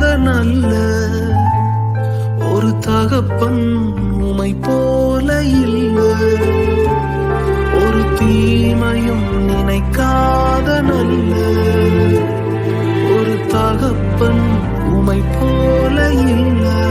நல்ல ஒரு தகப்பன் உமை போல இல்லை. ஒரு தீமையும் நினைக்காத நல்ல ஒரு தகப்பன் உமை போல இல்லை.